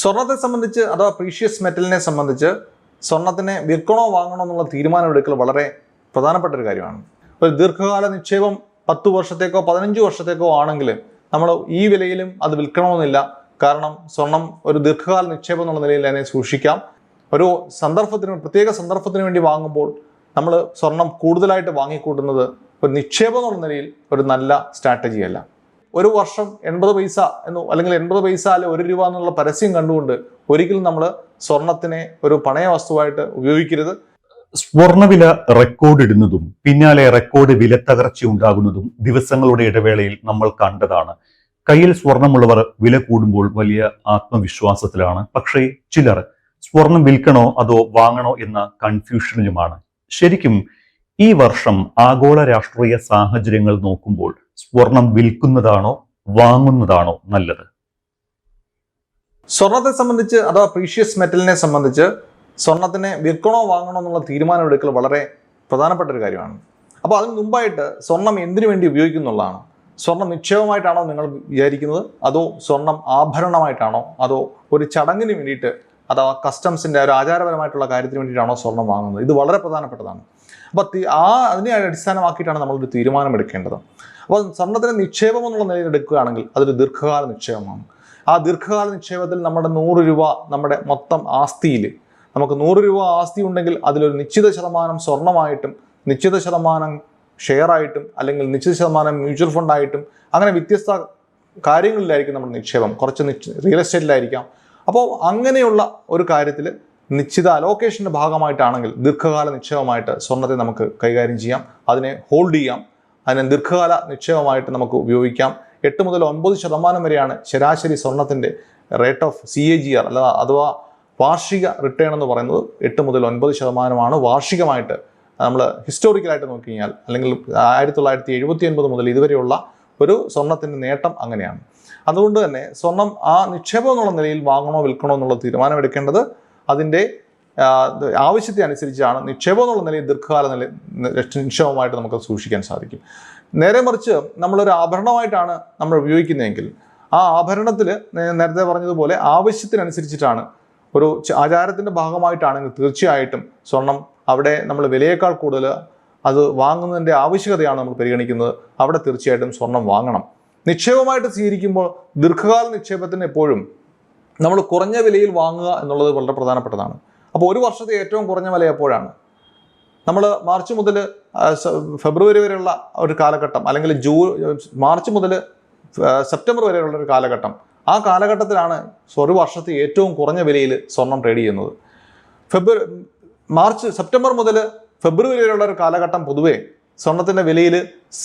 സ്വർണത്തെ സംബന്ധിച്ച് അഥവാ പ്രീഷ്യസ് മെറ്റലിനെ സംബന്ധിച്ച് സ്വർണത്തിനെ വിൽക്കണോ വാങ്ങണോ എന്നുള്ള തീരുമാനമെടുക്കൽ വളരെ പ്രധാനപ്പെട്ട ഒരു കാര്യമാണ്. ഒരു ദീർഘകാല നിക്ഷേപം 10 വർഷത്തേക്കോ 15 വർഷത്തേക്കോ ആണെങ്കിൽ നമ്മൾ ഈ വിലയിലും അത് വിൽക്കണമെന്നില്ല. കാരണം സ്വർണം ഒരു ദീർഘകാല നിക്ഷേപം എന്നുള്ള നിലയിൽ അതിനെ സൂക്ഷിക്കാം. ഒരു പ്രത്യേക സന്ദർഭത്തിന് വേണ്ടി വാങ്ങുമ്പോൾ നമ്മൾ സ്വർണം കൂടുതലായിട്ട് വാങ്ങിക്കൂട്ടുന്നത് ഒരു നിക്ഷേപം എന്നുള്ള നിലയിൽ ഒരു നല്ല സ്ട്രാറ്റജി അല്ല. ഒരു വർഷം 80 പൈസ എന്നോ അല്ലെങ്കിൽ 80 പൈസ അല്ലെ 1 രൂപ എന്നുള്ള പരസ്യം കണ്ടുകൊണ്ട് ഒരിക്കലും നമ്മൾ സ്വർണത്തിനെ ഒരു പണയ വസ്തുവായിട്ട് ഉപയോഗിക്കരുത്. സ്വർണ്ണവില റെക്കോർഡ് ഇടുന്നതും പിന്നാലെ റെക്കോർഡ് വില തകർച്ച ഉണ്ടാകുന്നതും ദിവസങ്ങളുടെ ഇടവേളയിൽ നമ്മൾ കണ്ടതാണ്. കയ്യിൽ സ്വർണമുള്ളവർ വില കൂടുമ്പോൾ വലിയ ആത്മവിശ്വാസത്തിലാണ്. പക്ഷേ ചിലർ സ്വർണം വിൽക്കണോ അതോ വാങ്ങണോ എന്ന കൺഫ്യൂഷനിലുമാണ്. ശരിക്കും ഈ വർഷം ആഗോള രാഷ്ട്രീയ സാഹചര്യങ്ങൾ നോക്കുമ്പോൾ സ്വർണം വിൽക്കുന്നതാണോ വാങ്ങുന്നതാണോ നല്ലത്? സ്വർണത്തെ സംബന്ധിച്ച് അഥവാ പ്രീഷ്യസ് മെറ്റലിനെ സംബന്ധിച്ച് സ്വർണത്തിനെ വിൽക്കണോ വാങ്ങണോ എന്നുള്ള തീരുമാനമെടുക്കൽ വളരെ പ്രധാനപ്പെട്ട ഒരു കാര്യമാണ്. അപ്പോൾ അതിന് മുമ്പായിട്ട് സ്വർണം എന്തിനു വേണ്ടി ഉപയോഗിക്കുന്നുള്ളതാണ്. സ്വർണം നിക്ഷേപമായിട്ടാണോ നിങ്ങൾ വിചാരിക്കുന്നത്, അതോ സ്വർണം ആഭരണമായിട്ടാണോ, അതോ ഒരു ചടങ്ങിന് വേണ്ടിയിട്ട് അഥവാ കസ്റ്റംസിൻ്റെ ഒരു ആചാരപരമായിട്ടുള്ള കാര്യത്തിന് വേണ്ടിയിട്ടാണോ സ്വർണം വാങ്ങുന്നത്? ഇത് വളരെ പ്രധാനപ്പെട്ടതാണ്. അപ്പോൾ അതിനെ അടിസ്ഥാനമാക്കിയിട്ടാണ് നമ്മളൊരു തീരുമാനമെടുക്കേണ്ടത്. അപ്പോൾ സ്വർണത്തിന് നിക്ഷേപം എന്നുള്ള നിലയിൽ എടുക്കുകയാണെങ്കിൽ അതൊരു ദീർഘകാല നിക്ഷേപമാണ്. ആ ദീർഘകാല നിക്ഷേപത്തിൽ നമ്മുടെ 100 രൂപ നമ്മുടെ മൊത്തം ആസ്തിയിൽ നമുക്ക് 100 രൂപ ആസ്തി ഉണ്ടെങ്കിൽ അതിലൊരു നിശ്ചിത ശതമാനം സ്വർണമായിട്ടും നിശ്ചിത ശതമാനം ഷെയറായിട്ടും അല്ലെങ്കിൽ നിശ്ചിത ശതമാനം മ്യൂച്വൽ ഫണ്ടായിട്ടും അങ്ങനെ വ്യത്യസ്ത കാര്യങ്ങളിലായിരിക്കും നമ്മുടെ നിക്ഷേപം. കുറച്ച് റിയൽ എസ്റ്റേറ്റിലായിരിക്കാം. അപ്പോൾ അങ്ങനെയുള്ള ഒരു കാര്യത്തിൽ നിശ്ചിത അലോക്കേഷൻ്റെ ഭാഗമായിട്ടാണെങ്കിൽ ദീർഘകാല നിക്ഷേപമായിട്ട് സ്വർണത്തെ നമുക്ക് കൈകാര്യം ചെയ്യാം. അതിനെ ഹോൾഡ് ചെയ്യാം. അതിനെ ദീർഘകാല നിക്ഷേപമായിട്ട് നമുക്ക് ഉപയോഗിക്കാം. 8 മുതൽ 9% വരെയാണ് ശരാശരി സ്വർണത്തിൻ്റെ റേറ്റ് ഓഫ് CAGR അഥവാ വാർഷിക റിട്ടേൺ എന്ന് പറയുന്നത്. 8 മുതൽ 9% വാർഷികമായിട്ട് നമ്മൾ ഹിസ്റ്റോറിക്കലായിട്ട് നോക്കി കഴിഞ്ഞാൽ, അല്ലെങ്കിൽ 1979 മുതൽ ഇതുവരെയുള്ള ഒരു സ്വർണത്തിൻ്റെ നേട്ടം അങ്ങനെയാണ്. അതുകൊണ്ട് തന്നെ സ്വർണം ആ നിക്ഷേപം എന്നുള്ള നിലയിൽ വാങ്ങണോ വിൽക്കണോ എന്നുള്ള തീരുമാനമെടുക്കേണ്ടത് അതിൻ്റെ ആവശ്യത്തെ അനുസരിച്ചാണ്. നിക്ഷേപം എന്നുള്ള നിലയിൽ ദീർഘകാല നിക്ഷേപമായിട്ട് നമുക്ക് സൂക്ഷിക്കാൻ സാധിക്കും. നേരെ മറിച്ച് നമ്മളൊരു ആഭരണമായിട്ടാണ് നമ്മൾ ഉപയോഗിക്കുന്നതെങ്കിൽ ആ ആഭരണത്തിൽ നേരത്തെ പറഞ്ഞതുപോലെ ആവശ്യത്തിനനുസരിച്ചിട്ടാണ്. ഒരു ആചാരത്തിൻ്റെ ഭാഗമായിട്ടാണെങ്കിൽ തീർച്ചയായിട്ടും സ്വർണം അവിടെ നമ്മൾ വിലയേക്കാൾ കൂടുതൽ അത് വാങ്ങുന്നതിൻ്റെ ആവശ്യകതയാണ് നമ്മൾ പരിഗണിക്കുന്നത്. അവിടെ തീർച്ചയായിട്ടും സ്വർണം വാങ്ങണം. നിക്ഷേപമായിട്ട് സ്വീകരിക്കുമ്പോൾ ദീർഘകാല നിക്ഷേപത്തിന് എപ്പോഴും നമ്മൾ കുറഞ്ഞ വിലയിൽ വാങ്ങുക എന്നുള്ളത് വളരെ പ്രധാനപ്പെട്ടതാണ്. അപ്പോൾ ഒരു വർഷത്തെ ഏറ്റവും കുറഞ്ഞ വില എപ്പോഴാണ്? നമ്മൾ മാർച്ച് മുതൽ ഫെബ്രുവരി വരെയുള്ള ഒരു കാലഘട്ടം, അല്ലെങ്കിൽ മാർച്ച് മുതൽ സെപ്റ്റംബർ വരെയുള്ള ഒരു കാലഘട്ടം. ആ കാലഘട്ടത്തിലാണ് ഒരു വർഷത്തെ ഏറ്റവും കുറഞ്ഞ വിലയിൽ സ്വർണം ട്രേഡ് ചെയ്യുന്നത്. സെപ്റ്റംബർ മുതൽ ഫെബ്രുവരി വരെയുള്ള ഒരു കാലഘട്ടം പൊതുവേ സ്വർണത്തിൻ്റെ വിലയിൽ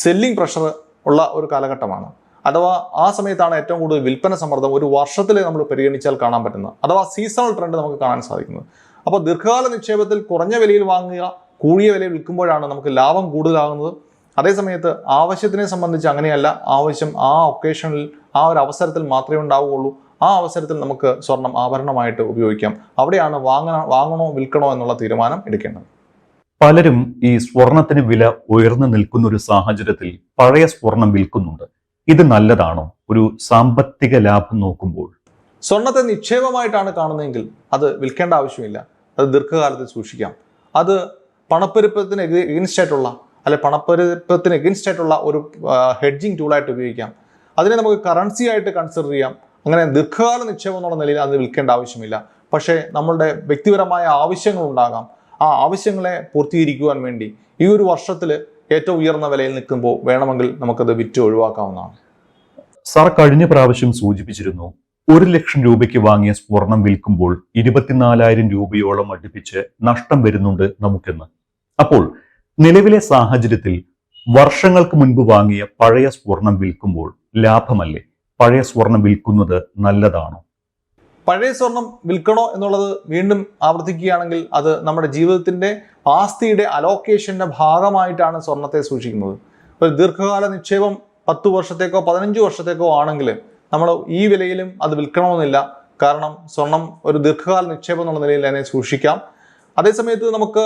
സെല്ലിംഗ് പ്രഷർ ഉള്ള ഒരു കാലഘട്ടമാണ്. അഥവാ ആ സമയത്താണ് ഏറ്റവും കൂടുതൽ വിൽപ്പന സമ്മർദ്ദം ഒരു വർഷത്തിൽ നമ്മൾ പരിഗണിച്ചാൽ കാണാൻ പറ്റുന്നത്. അഥവാ സീസണൽ ട്രെൻഡ് നമുക്ക് കാണാൻ സാധിക്കുന്നത്. അപ്പോൾ ദീർഘകാല നിക്ഷേപത്തിൽ കുറഞ്ഞ വിലയിൽ വാങ്ങുക, കൂടിയ വിലയിൽ വിൽക്കുമ്പോഴാണ് നമുക്ക് ലാഭം കൂടുതലാകുന്നത്. അതേസമയത്ത് ആവശ്യത്തിനെ സംബന്ധിച്ച് അങ്ങനെയല്ല. ആവശ്യം ആ ഒക്കേഷനിൽ ആ ഒരു അവസരത്തിൽ മാത്രമേ ഉണ്ടാവുകയുള്ളൂ. ആ അവസരത്തിൽ നമുക്ക് സ്വർണം ആഭരണമായിട്ട് ഉപയോഗിക്കാം. അവിടെയാണ് വാങ്ങണോ വിൽക്കണോ എന്നുള്ള തീരുമാനം എടുക്കേണ്ടത്. പലരും ഈ സ്വർണത്തിന് വില ഉയർന്നു നിൽക്കുന്ന ഒരു സാഹചര്യത്തിൽ പഴയ സ്വർണം വിൽക്കുന്നുണ്ട്. ഇത് നല്ലതാണോ ഒരു സാമ്പത്തിക ലാഭം നോക്കുമ്പോൾ? സ്വർണത്തെ നിക്ഷേപമായിട്ടാണ് കാണുന്നതെങ്കിൽ അത് വിൽക്കേണ്ട ആവശ്യമില്ല. അത് ദീർഘകാലത്തിൽ സൂക്ഷിക്കാം. അത് പണപ്പെരുപ്പത്തിന് എഗെയിൻസ്റ്റ് ആയിട്ടുള്ള പണപ്പെരുപ്പത്തിന് എഗെയിൻസ്റ്റ് ആയിട്ടുള്ള ഒരു ഹെഡ്ജിങ് ടൂളായിട്ട് ഉപയോഗിക്കാം. അതിനെ നമുക്ക് കറൻസി ആയിട്ട് കൺസിഡർ ചെയ്യാം. അങ്ങനെ ദീർഘകാല നിക്ഷേപം എന്നുള്ള നിലയിൽ അത് വിൽക്കേണ്ട ആവശ്യമില്ല. പക്ഷേ നമ്മളുടെ വ്യക്തിപരമായ ആവശ്യങ്ങളുണ്ടാകാം. ആ ആവശ്യങ്ങളെ പൂർത്തീകരിക്കുവാൻ വേണ്ടി ഈ ഒരു വർഷത്തിൽ ഏറ്റവും ഉയർന്ന വിലയിൽ നിൽക്കുമ്പോൾ വേണമെങ്കിൽ നമുക്കത് വിറ്റ് ഒഴിവാക്കാവുന്നതാണ്. സാർ കഴിഞ്ഞ പ്രാവശ്യം സൂചിപ്പിച്ചിരുന്നു 1 ലക്ഷം രൂപയ്ക്ക് വാങ്ങിയ സ്വർണം വിൽക്കുമ്പോൾ 24,000 രൂപയോളം അടുപ്പിച്ച് നഷ്ടം വരുന്നുണ്ട് നമുക്കെന്ന്. അപ്പോൾ നിലവിലെ സാഹചര്യത്തിൽ വർഷങ്ങൾക്ക് മുൻപ് വാങ്ങിയ പഴയ സ്വർണം വിൽക്കുമ്പോൾ ലാഭമല്ലേ? പഴയ സ്വർണം വിൽക്കുന്നത് നല്ലതാണോ? പഴയ സ്വർണം വിൽക്കണോ എന്നുള്ളത് വീണ്ടും ആവർത്തിക്കുകയാണെങ്കിൽ അത് നമ്മുടെ ജീവിതത്തിൻ്റെ ആസ്തിയുടെ അലോക്കേഷൻ്റെ ഭാഗമായിട്ടാണ് സ്വർണത്തെ സൂക്ഷിക്കുന്നത്. ഒരു ദീർഘകാല നിക്ഷേപം 10 വർഷത്തേക്കോ 15 വർഷത്തേക്കോ ആണെങ്കിൽ നമ്മൾ ഈ വിലയിലും അത് വിൽക്കണമെന്നില്ല. കാരണം സ്വർണം ഒരു ദീർഘകാല നിക്ഷേപം എന്നുള്ള നിലയിൽ അതിനെ സൂക്ഷിക്കാം. അതേസമയത്ത് നമുക്ക്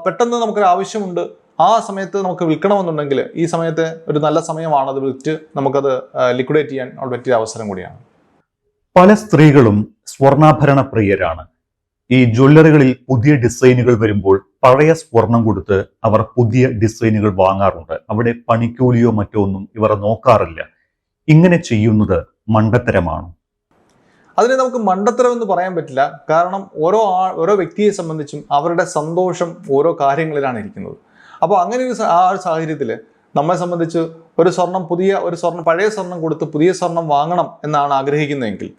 പെട്ടെന്ന് നമുക്കൊരു ആവശ്യമുണ്ട്, ആ സമയത്ത് നമുക്ക് വിൽക്കണമെന്നുണ്ടെങ്കിൽ ഈ സമയത്ത് ഒരു നല്ല സമയമാണ് അത് വിറ്റ് നമുക്കത് ലിക്വിഡേറ്റ് ചെയ്യാൻ പറ്റിയ അവസരം കൂടിയാണ്. പല സ്ത്രീകളും സ്വർണ്ണാഭരണ പ്രിയരാണ്. ഈ ജ്വല്ലറികളിൽ പുതിയ ഡിസൈനുകൾ വരുമ്പോൾ പഴയ സ്വർണം കൊടുത്ത് അവർ പുതിയ ഡിസൈനുകൾ വാങ്ങാറുണ്ട്. അവിടെ പണിക്കൂലിയോ മറ്റോ ഒന്നും ഇവർ നോക്കാറില്ല. ഇങ്ങനെ ചെയ്യുന്നത് മണ്ടത്തരമാണ്. അതിനെ നമുക്ക് മണ്ടത്തരം എന്ന് പറയാൻ പറ്റില്ല. കാരണം ഓരോ വ്യക്തിയെ സംബന്ധിച്ചും അവരുടെ സന്തോഷം ഓരോ കാര്യങ്ങളിലാണ് ഇരിക്കുന്നത്. അപ്പോൾ അങ്ങനെ ഒരു സാഹചര്യത്തിൽ നമ്മെ സംബന്ധിച്ച് പഴയ സ്വർണം കൊടുത്ത് പുതിയ സ്വർണം വാങ്ങണം എന്നാണ് ആഗ്രഹിക്കുന്നതെങ്കിൽ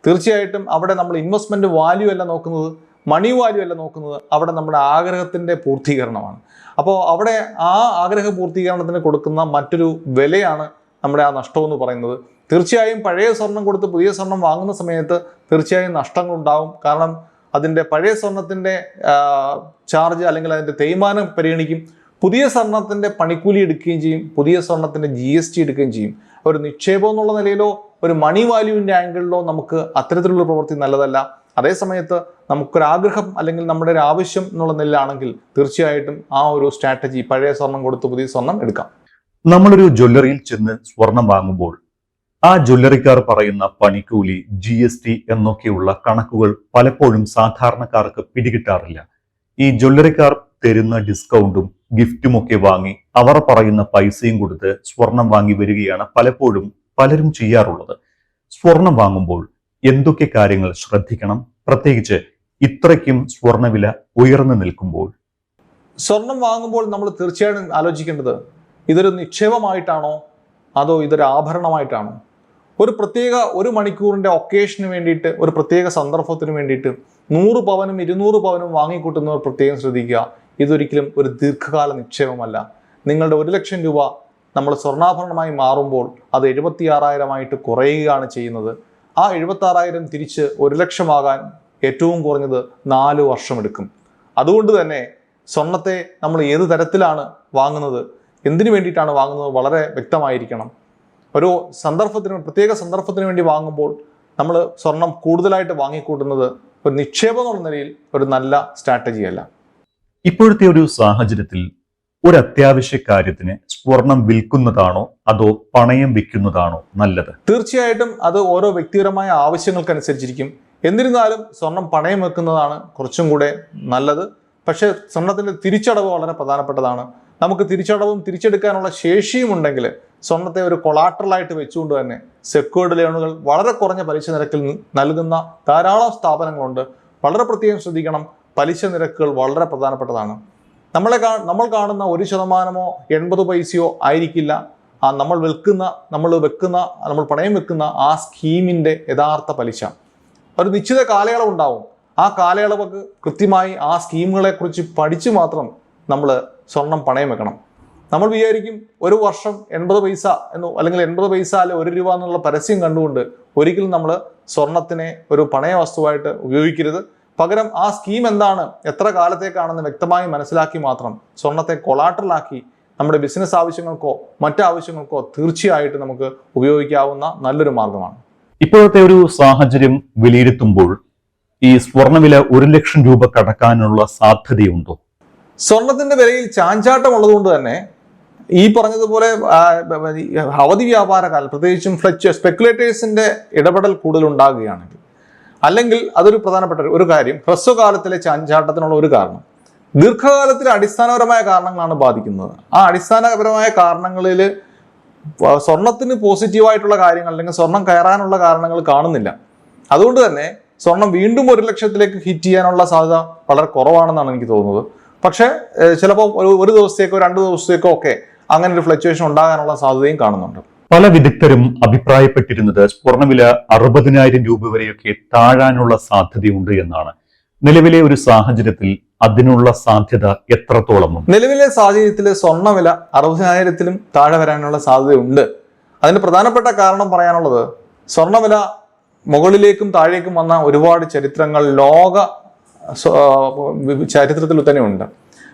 തീർച്ചയായിട്ടും അവിടെ നമ്മൾ ഇൻവെസ്റ്റ്മെന്റ് വാല്യൂ അല്ല നോക്കുന്നത്, മണി വാല്യൂ അല്ല നോക്കുന്നത്, അവിടെ നമ്മുടെ ആഗ്രഹത്തിന്റെ പൂർത്തീകരണമാണ്. അപ്പോൾ അവിടെ ആ ആഗ്രഹ പൂർത്തീകരണത്തിന് കൊടുക്കുന്ന മറ്റൊരു വിലയാണ് നമ്മുടെ ആ നഷ്ടം എന്ന് പറയുന്നത്. തീർച്ചയായും പഴയ സ്വർണം കൊടുത്ത് പുതിയ സ്വർണം വാങ്ങുന്ന സമയത്ത് തീർച്ചയായും നഷ്ടങ്ങളുണ്ടാവും. കാരണം അതിൻ്റെ പഴയ സ്വർണത്തിൻ്റെ ചാർജ് അല്ലെങ്കിൽ അതിൻ്റെ തേയ്മാനം പരിഗണിക്കും, പുതിയ സ്വർണത്തിൻ്റെ പണിക്കൂലി എടുക്കുകയും ചെയ്യും, പുതിയ സ്വർണത്തിൻ്റെ GST എടുക്കുകയും ചെയ്യും. ഒരു നിക്ഷേപം എന്നുള്ള നിലയിലോ ഒരു മണി വാല്യൂവിൻ്റെ ആംഗിളിലോ നമുക്ക് അത്തരത്തിലുള്ള പ്രവൃത്തി നല്ലതല്ല. അതേസമയത്ത് നമുക്കൊരാഗ്രഹം അല്ലെങ്കിൽ നമ്മുടെ ഒരു ആവശ്യം എന്നുള്ള നിലയിലാണെങ്കിൽ തീർച്ചയായിട്ടും ആ ഒരു സ്ട്രാറ്റജി പഴയ സ്വർണം കൊടുത്ത് പുതിയ സ്വർണം എടുക്കാം. നമ്മളൊരു ജ്വല്ലറിയിൽ ചെന്ന് സ്വർണം വാങ്ങുമ്പോൾ ആ ജ്വല്ലറിക്കാർ പറയുന്ന പണിക്കൂലി, GST എന്നൊക്കെയുള്ള കണക്കുകൾ പലപ്പോഴും സാധാരണക്കാർക്ക് പിടികിട്ടാറില്ല. ഈ ജ്വല്ലറിക്കാർ തരുന്ന ഡിസ്കൗണ്ടും ഗിഫ്റ്റും ഒക്കെ വാങ്ങി അവർ പറയുന്ന പൈസയും കൊടുത്ത് സ്വർണം വാങ്ങി വരികയാണ് പലരും ചെയ്യാറുള്ളത്. സ്വർണം വാങ്ങുമ്പോൾ എന്തൊക്കെ കാര്യങ്ങൾ ശ്രദ്ധിക്കണം, പ്രത്യേകിച്ച് ഇത്രയ്ക്കും സ്വർണ്ണവില ഉയർന്നു നിൽക്കുമ്പോൾ? സ്വർണം വാങ്ങുമ്പോൾ നമ്മൾ തീർച്ചയായും ആലോചിക്കേണ്ടത് ഇതൊരു നിക്ഷേപമായിട്ടാണോ അതോ ഇതൊരു ആഭരണമായിട്ടാണോ? ഒരു മണിക്കൂറിൻ്റെ ഒക്കേഷന് വേണ്ടിയിട്ട്, ഒരു പ്രത്യേക സന്ദർഭത്തിന് വേണ്ടിയിട്ട് 100 പവനും 200 പവനും വാങ്ങിക്കൂട്ടുന്നവർ പ്രത്യേകം ശ്രദ്ധിക്കുക. ഇതൊരിക്കലും ഒരു ദീർഘകാല നിക്ഷേപമല്ല. നിങ്ങളുടെ 1 ലക്ഷം രൂപ നമ്മൾ സ്വർണ്ണാഭരണമായി മാറുമ്പോൾ അത് 76,000 കുറയുകയാണ് ചെയ്യുന്നത്. ആ 76,000 തിരിച്ച് 1 ലക്ഷമാകാൻ ഏറ്റവും കുറഞ്ഞത് 4 വർഷമെടുക്കും. അതുകൊണ്ട് തന്നെ സ്വർണത്തെ നമ്മൾ ഏത് തരത്തിലാണ് വാങ്ങുന്നത്, എന്തിനു വേണ്ടിയിട്ടാണ് വാങ്ങുന്നത് വളരെ വ്യക്തമായിരിക്കണം. ഒരു പ്രത്യേക സന്ദർഭത്തിന് വേണ്ടി വാങ്ങുമ്പോൾ നമ്മൾ സ്വർണം കൂടുതലായിട്ട് വാങ്ങിക്കൂട്ടുന്നത് ഒരു നിക്ഷേപം എന്നുള്ള നിലയിൽ ഒരു നല്ല സ്ട്രാറ്റജി അല്ല. ഇപ്പോഴത്തെ ഒരു സാഹചര്യത്തിൽ ഒരു അത്യാവശ്യ കാര്യത്തിന് സ്വർണം വിൽക്കുന്നതാണോ അതോ പണയം വിൽക്കുന്നതാണോ നല്ലത്? തീർച്ചയായിട്ടും അത് ഓരോ വ്യക്തിപരമായ ആവശ്യങ്ങൾക്കനുസരിച്ചിരിക്കും. എന്നിരുന്നാലും സ്വർണം പണയം വെക്കുന്നതാണ് കുറച്ചും കൂടെ നല്ലത്. പക്ഷേ സ്വർണത്തിന്റെ തിരിച്ചടവ് വളരെ പ്രധാനപ്പെട്ടതാണ്. നമുക്ക് തിരിച്ചടവും തിരിച്ചെടുക്കാനുള്ള ശേഷിയും ഉണ്ടെങ്കിൽ സ്വർണത്തെ ഒരു കൊളാട്രലായിട്ട് വെച്ചുകൊണ്ട് തന്നെ സെക്യൂർഡ് ലോണുകൾ വളരെ കുറഞ്ഞ പലിശ നിരക്കിൽ നൽകുന്ന ധാരാളം സ്ഥാപനങ്ങളുണ്ട്. വളരെ പ്രത്യേകം ശ്രദ്ധിക്കണം. പലിശ നിരക്കുകൾ വളരെ പ്രധാനപ്പെട്ടതാണ്. നമ്മൾ കാണുന്ന 1% 80 പൈസയോ ആയിരിക്കില്ല നമ്മൾ പണയം വെക്കുന്ന ആ സ്കീമിൻ്റെ യഥാർത്ഥ പലിശ. ഒരു നിശ്ചിത കാലയളവ് ഉണ്ടാവും. ആ കാലയളവ് കൃത്യമായി ആ സ്കീമുകളെ കുറിച്ച് പഠിച്ച് മാത്രം നമ്മൾ സ്വർണം പണയം വെക്കണം. നമ്മൾ വിചാരിക്കും ഒരു വർഷം 80 പൈസ എന്നോ അല്ലെങ്കിൽ 80 പൈസ അല്ലെ 1 രൂപ എന്നുള്ള പരസ്യം കണ്ടുകൊണ്ട് ഒരിക്കലും നമ്മൾ സ്വർണത്തിനെ ഒരു പണയ വസ്തുവായിട്ട് ഉപയോഗിക്കരുത്. പകരം ആ സ്കീം എന്താണ്, എത്ര കാലത്തേക്കാണെന്ന് വ്യക്തമായി മനസ്സിലാക്കി മാത്രം സ്വർണത്തെ കൊളാട്രലാക്കി നമ്മുടെ ബിസിനസ് ആവശ്യങ്ങൾക്കോ മറ്റാവശ്യങ്ങൾക്കോ തീർച്ചയായിട്ടും നമുക്ക് ഉപയോഗിക്കാവുന്ന നല്ലൊരു മാർഗമാണ്. ഇപ്പോഴത്തെ ഒരു സാഹചര്യം വിലയിരുത്തുമ്പോൾ ഈ സ്വർണ്ണവില 1 ലക്ഷം രൂപ കടക്കാനുള്ള സാധ്യതയുണ്ടോ? സ്വർണത്തിന്റെ വിലയിൽ ചാഞ്ചാട്ടം ഉള്ളതുകൊണ്ട് തന്നെ ഈ പറഞ്ഞതുപോലെ അവധി വ്യാപാരകാലം പ്രത്യേകിച്ചും സ്പെക്കുലേറ്റേഴ്സിന്റെ ഇടപെടൽ കൂടുതൽ ഉണ്ടാകുകയാണെങ്കിൽ, അല്ലെങ്കിൽ അതൊരു പ്രധാനപ്പെട്ട ഒരു കാര്യം, ഹ്രസ്വകാലത്തിലെ ചാഞ്ചാട്ടത്തിനുള്ള ഒരു കാരണം ദീർഘകാലത്തിലെ അടിസ്ഥാനപരമായ കാരണങ്ങളാണ് ബാധിക്കുന്നത്. ആ അടിസ്ഥാനപരമായ കാരണങ്ങളിൽ സ്വർണത്തിന് പോസിറ്റീവായിട്ടുള്ള കാര്യങ്ങൾ അല്ലെങ്കിൽ സ്വർണം കയറാനുള്ള കാരണങ്ങൾ കാണുന്നില്ല. അതുകൊണ്ട് തന്നെ സ്വർണം വീണ്ടും 1 ലക്ഷത്തിലേക്ക് ഹിറ്റ് ചെയ്യാനുള്ള സാധ്യത വളരെ കുറവാണെന്നാണ് എനിക്ക് തോന്നുന്നത്. പക്ഷേ ചിലപ്പോൾ ഒരു ദിവസത്തേക്കോ 2 ദിവസത്തേക്കോ ഒക്കെ അങ്ങനെ ഒരു ഫ്ലക്ച്വേഷൻ ഉണ്ടാകാനുള്ള സാധ്യതയും കാണുന്നുണ്ട്. പല വിദഗ്ധരും അഭിപ്രായപ്പെട്ടിരുന്നത് സ്വർണ്ണവില 60,000 രൂപ വരെയൊക്കെ താഴാനുള്ള സാധ്യതയുണ്ട് എന്നാണ്. നിലവിലെ ഒരു സാഹചര്യത്തിൽ അതിനുള്ള സാധ്യത എത്രത്തോളമുണ്ട്? നിലവിലെ സാഹചര്യത്തിൽ സ്വർണ്ണവില 60,000-ലും താഴെ വരാനുള്ള സാധ്യതയുണ്ട്. അതിന് പ്രധാനപ്പെട്ട കാരണം പറയാനുള്ളത്, സ്വർണ്ണവില മുകളിലേക്കും താഴേക്കും വന്ന ഒരുപാട് ചരിത്രങ്ങൾ ലോക ചരിത്രത്തിൽ തന്നെ ഉണ്ട്.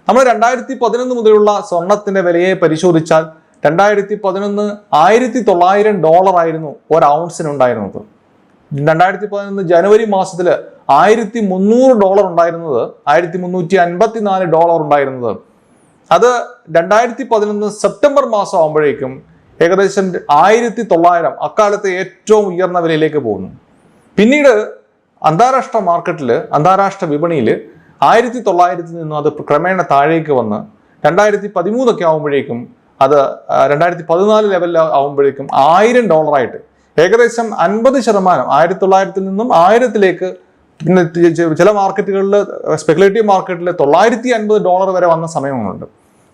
നമ്മൾ 2011 മുതലുള്ള സ്വർണത്തിന്റെ വിലയെ പരിശോധിച്ചാൽ 2011 $1,900 ആയിരുന്നു ഒരു ഔൺസിന് ഉണ്ടായിരുന്നത്. 2011 ജനുവരി മാസത്തിൽ $1,300 ഉണ്ടായിരുന്നത് $1,354 ഉണ്ടായിരുന്നത്. അത് 2011 സെപ്റ്റംബർ മാസം ആകുമ്പോഴേക്കും ഏകദേശം 1,900 അക്കാലത്തെ ഏറ്റവും ഉയർന്ന വിലയിലേക്ക് പോകുന്നു. പിന്നീട് അന്താരാഷ്ട്ര മാർക്കറ്റിൽ, അന്താരാഷ്ട്ര വിപണിയിൽ 1900 നിന്നും അത് ക്രമേണ താഴേക്ക് വന്ന് 2013 ആകുമ്പോഴേക്കും അത് 2014 ലെവലിൽ ആകുമ്പോഴേക്കും $1000 ഏകദേശം 50%, 1900 നിന്നും 1000-ലേക്ക്, പിന്നെ ചില മാർക്കറ്റുകളിൽ, സ്പെക്കുലേറ്റീവ് മാർക്കറ്റിൽ $950 വരെ വന്ന സമയങ്ങളുണ്ട്.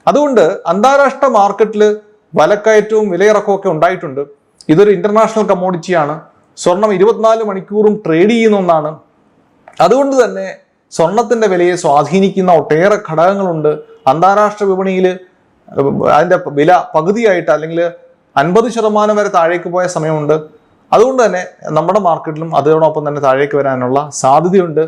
അതുകൊണ്ട് അന്താരാഷ്ട്ര മാർക്കറ്റിൽ വിലക്കയറ്റവും വിലയിറക്കവും ഒക്കെ ഉണ്ടായിട്ടുണ്ട്. ഇതൊരു ഇന്റർനാഷണൽ കമ്മോഡിറ്റിയാണ്. സ്വർണം 24 മണിക്കൂറും ട്രേഡ് ചെയ്യുന്ന ഒന്നാണ്. അതുകൊണ്ട് തന്നെ സ്വർണത്തിന്റെ വിലയെ സ്വാധീനിക്കുന്ന ഒട്ടേറെ ഘടകങ്ങളുണ്ട്. അന്താരാഷ്ട്ര വിപണിയിൽ അതിന്റെ വില പകുതിയായിട്ട് അല്ലെങ്കിൽ 50% വരെ താഴേക്ക് പോയ സമയമുണ്ട്. അതുകൊണ്ട് തന്നെ നമ്മുടെ മാർക്കറ്റിലും അതോടൊപ്പം തന്നെ താഴേക്ക് വരാനുള്ള സാധ്യതയുണ്ട്.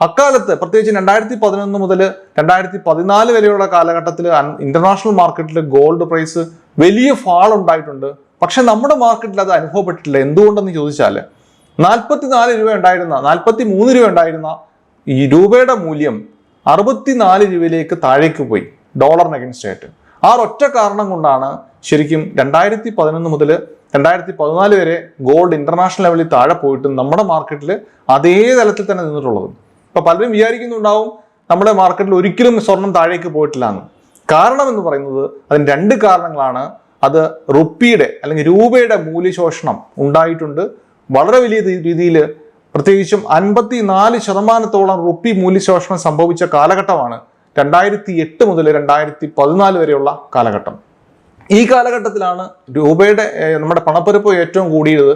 അക്കാലത്ത് പ്രത്യേകിച്ച് 2011 മുതൽ 2014 വരെയുള്ള കാലഘട്ടത്തിൽ ഇന്റർനാഷണൽ മാർക്കറ്റിൽ ഗോൾഡ് പ്രൈസ് വലിയ ഫാൾ ഉണ്ടായിട്ടുണ്ട്. പക്ഷെ നമ്മുടെ മാർക്കറ്റിൽ അത് അനുഭവപ്പെട്ടിട്ടില്ല. എന്തുകൊണ്ടെന്ന് ചോദിച്ചാൽ 44 രൂപ ഉണ്ടായിരുന്ന, 43 രൂപ ഉണ്ടായിരുന്ന ഈ രൂപയുടെ മൂല്യം 64 രൂപയിലേക്ക് താഴേക്ക് പോയി ഡോളറിന് അഗൻസ്റ്റ് ആയിട്ട്. ആ ഒറ്റ കാരണം കൊണ്ടാണ് ശരിക്കും 2011 മുതൽ 2014 വരെ ഗോൾഡ് ഇന്റർനാഷണൽ ലെവലിൽ താഴെ പോയിട്ട് നമ്മുടെ മാർക്കറ്റിൽ അതേ തലത്തിൽ തന്നെ നിന്നിട്ടുള്ളത്. ഇപ്പൊ പലരും വിചാരിക്കുന്നുണ്ടാവും നമ്മുടെ മാർക്കറ്റിൽ ഒരിക്കലും സ്വർണം താഴേക്ക് പോയിട്ടില്ല എന്ന്. കാരണം എന്ന് പറയുന്നത് അതിന് 2 കാരണങ്ങളാണ്. അത് റുപ്പിയുടെ അല്ലെങ്കിൽ രൂപയുടെ മൂല്യശോഷണം വളരെ വലിയ രീതിയിൽ. പ്രത്യേകിച്ചും 54% റുപ്പി മൂല്യശോഷണം സംഭവിച്ച കാലഘട്ടമാണ് 2008 മുതൽ 2014 വരെയുള്ള കാലഘട്ടം. ഈ കാലഘട്ടത്തിലാണ് രൂപയുടെ നമ്മുടെ പണപ്പെരുപ്പ് ഏറ്റവും കൂടിയത്.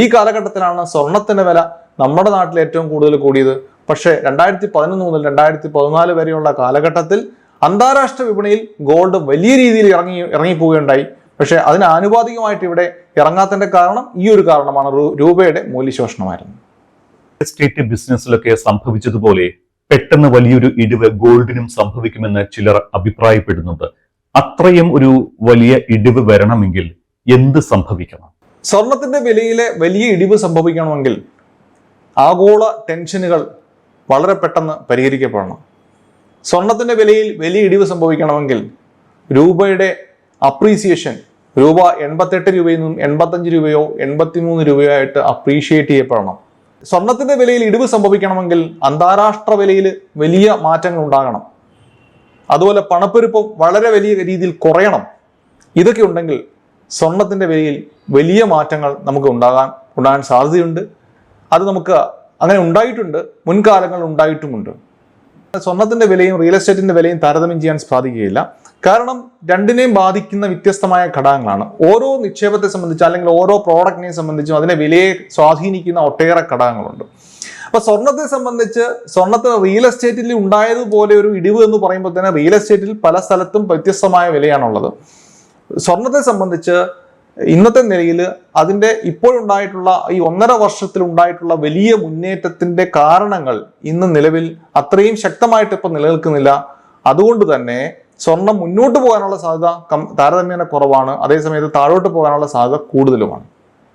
ഈ കാലഘട്ടത്തിലാണ് സ്വർണത്തിന്റെ വില നമ്മുടെ നാട്ടിൽ ഏറ്റവും കൂടുതൽ കൂടിയത്. പക്ഷേ 2011 മുതൽ 2014 വരെയുള്ള കാലഘട്ടത്തിൽ അന്താരാഷ്ട്ര വിപണിയിൽ ഗോൾഡ് വലിയ രീതിയിൽ ഇറങ്ങിപ്പോവുകയുണ്ടായി. പക്ഷെ അതിന് ആനുപാതികമായിട്ട് ഇവിടെ ഇറങ്ങാത്തതിന്റെ കാരണം ഈ ഒരു കാരണമാണ്, രൂപയുടെ മൂല്യശോഷണമായിരുന്നു. എസ്റ്റേറ്റ് ബിസിനസ്സിലൊക്കെ സംഭവിച്ചതുപോലെ പെട്ടെന്ന് വലിയൊരു ഇടിവ് ഗോൾഡിനും സംഭവിക്കുമെന്ന് ചിലർ അഭിപ്രായപ്പെടുന്നുണ്ട്. അത്രയും ഒരു വലിയ ഇടിവ് വരണമെങ്കിൽ എന്ത് സംഭവിക്കണം? സ്വർണത്തിന്റെ വിലയിലെ വലിയ ഇടിവ് സംഭവിക്കണമെങ്കിൽ ആഗോള ടെൻഷനുകൾ വളരെ പെട്ടെന്ന് പരിഹരിക്കപ്പെടണം. സ്വർണത്തിന്റെ വിലയിൽ വലിയ ഇടിവ് സംഭവിക്കണമെങ്കിൽ രൂപയുടെ അപ്രീസിയേഷൻ, രൂപ 88 രൂപയിൽ നിന്നും 85 രൂപയോ 83 രൂപയോ ആയിട്ട് അപ്രീഷിയേറ്റ് ചെയ്യപ്പെടണം. സ്വർണത്തിന്റെ വിലയിൽ ഇടിവ് സംഭവിക്കണമെങ്കിൽ അന്താരാഷ്ട്ര വിലയിൽ വലിയ മാറ്റങ്ങൾ ഉണ്ടാകണം. അതുപോലെ പണപ്പെരുപ്പം വളരെ വലിയ രീതിയിൽ കുറയണം. ഇതൊക്കെ ഉണ്ടെങ്കിൽ സ്വർണത്തിന്റെ വിലയിൽ വലിയ മാറ്റങ്ങൾ നമുക്ക് ഉണ്ടാകാൻ സാധ്യതയുണ്ട്. അത് നമുക്ക് അങ്ങനെ ഉണ്ടായിട്ടുണ്ട്, മുൻകാലങ്ങളിൽ ഉണ്ടായിട്ടുമുണ്ട്. സ്വർണത്തിന്റെ വിലയും റിയൽ എസ്റ്റേറ്റിന്റെ വിലയും താരതമ്യം ചെയ്യാൻ സാധിക്കുകയില്ല. കാരണം രണ്ടിനെയും ബാധിക്കുന്ന വ്യത്യസ്തമായ ഘടകങ്ങളാണ്. ഓരോ നിക്ഷേപത്തെ സംബന്ധിച്ച് അല്ലെങ്കിൽ ഓരോ പ്രോഡക്റ്റിനെ സംബന്ധിച്ചും അതിനെ വിലയെ സ്വാധീനിക്കുന്ന ഒട്ടേറെ ഘടകങ്ങളുണ്ട്. അപ്പൊ സ്വർണത്തെ സംബന്ധിച്ച്, സ്വർണത്തിന് റിയൽ എസ്റ്റേറ്റിൽ ഉണ്ടായതുപോലെ ഒരു ഇടിവ് എന്ന് പറയുമ്പോൾ തന്നെ റിയൽ എസ്റ്റേറ്റിൽ പല സ്ഥലത്തും വ്യത്യസ്തമായ വിലയാണുള്ളത്. സ്വർണത്തെ സംബന്ധിച്ച് ഇന്നത്തെ നിലയിൽ അതിൻ്റെ ഇപ്പോഴുണ്ടായിട്ടുള്ള ഈ 1.5 വർഷത്തിൽ ഉണ്ടായിട്ടുള്ള വലിയ മുന്നേറ്റത്തിന്റെ കാരണങ്ങൾ ഇന്ന് നിലവിൽ അത്രയും ശക്തമായിട്ട് ഇപ്പം നിലനിൽക്കുന്നില്ല. അതുകൊണ്ട് തന്നെ സ്വർണം മുന്നോട്ട് പോകാനുള്ള സാധ്യത താരതമ്യേന കുറവാണ്. അതേസമയത്ത് താഴോട്ട് പോകാനുള്ള സാധ്യത കൂടുതലുമാണ്.